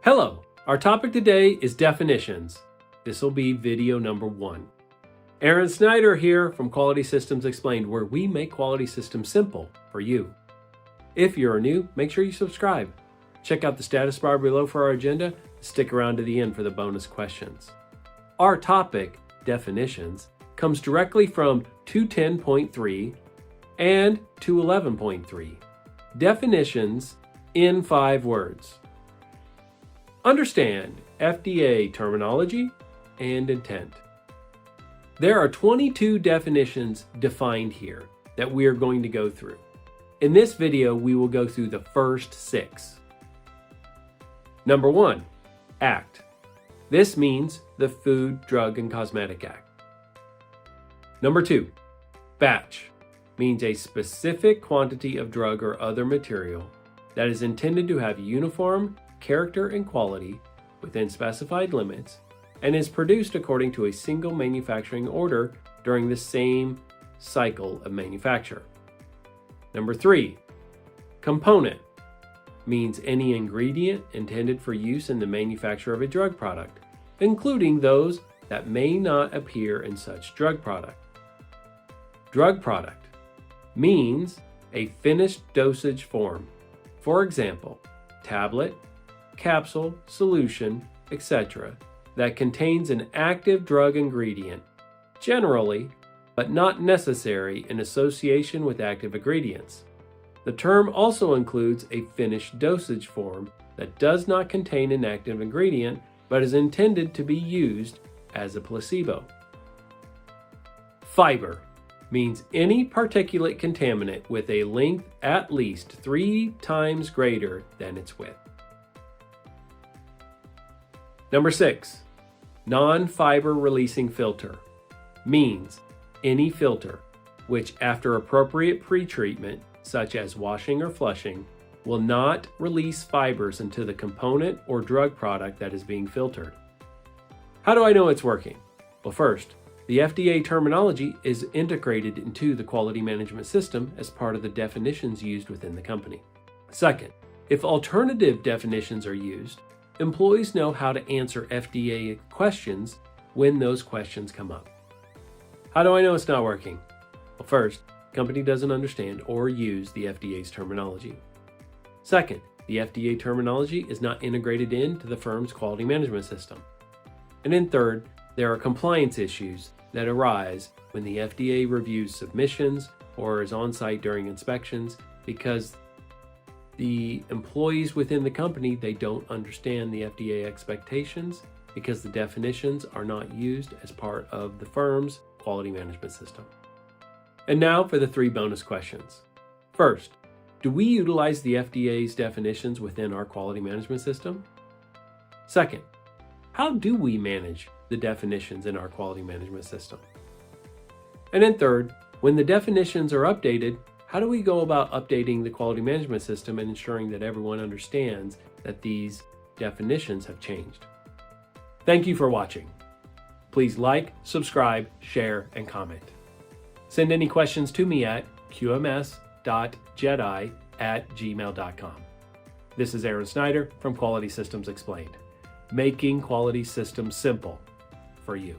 Hello, our topic today is definitions. This will be video number 1. Aaron Snyder here from Quality Systems Explained, where we make quality systems simple for you. If you're new, make sure you subscribe. Check out the status bar below for our agenda. Stick around to the end for the bonus questions. Our topic, definitions, comes directly from 210.3 and 211.3. Definitions in 5 words. Understand FDA terminology and intent. There are 22 definitions defined here that we are going to go through. In this video, we will go through the first 6. Number 1, Act. This means the Food, Drug, and Cosmetic Act. Number 2, Batch. Means a specific quantity of drug or other material that is intended to have uniform character and quality within specified limits and is produced according to a single manufacturing order during the same cycle of manufacture. Number 3, Component. Means any ingredient intended for use in the manufacture of a drug product, including those that may not appear in such drug product. Drug product means a finished dosage form. For example, tablet, capsule, solution, etc., that contains an active drug ingredient, generally, but not necessary in association with active ingredients. The term also includes a finished dosage form that does not contain an active ingredient, but is intended to be used as a placebo. Fiber means any particulate contaminant with a length at least 3 times greater than its width. Number 6, non-fiber releasing filter. Means any filter which, after appropriate pretreatment, such as washing or flushing, will not release fibers into the component or drug product that is being filtered. How do I know it's working? Well, first, the FDA terminology is integrated into the quality management system as part of the definitions used within the company. Second, if alternative definitions are used, employees know how to answer FDA questions when those questions come up. How do I know it's not working? Well, first, the company doesn't understand or use the FDA's terminology. Second, the FDA terminology is not integrated into the firm's quality management system. And then third, there are compliance issues that arise when the FDA reviews submissions or is on site during inspections because the employees within the company, they don't understand the FDA expectations because the definitions are not used as part of the firm's quality management system. And now for the 3 bonus questions. First, do we utilize the FDA's definitions within our quality management system? Second, how do we manage the definitions in our quality management system? And then third, when the definitions are updated, how do we go about updating the quality management system and ensuring that everyone understands that these definitions have changed? Thank you for watching. Please like, subscribe, share, and comment. Send any questions to me at qms.jedi@gmail.com. This is Aaron Snyder from Quality Systems Explained, making quality systems simple for you.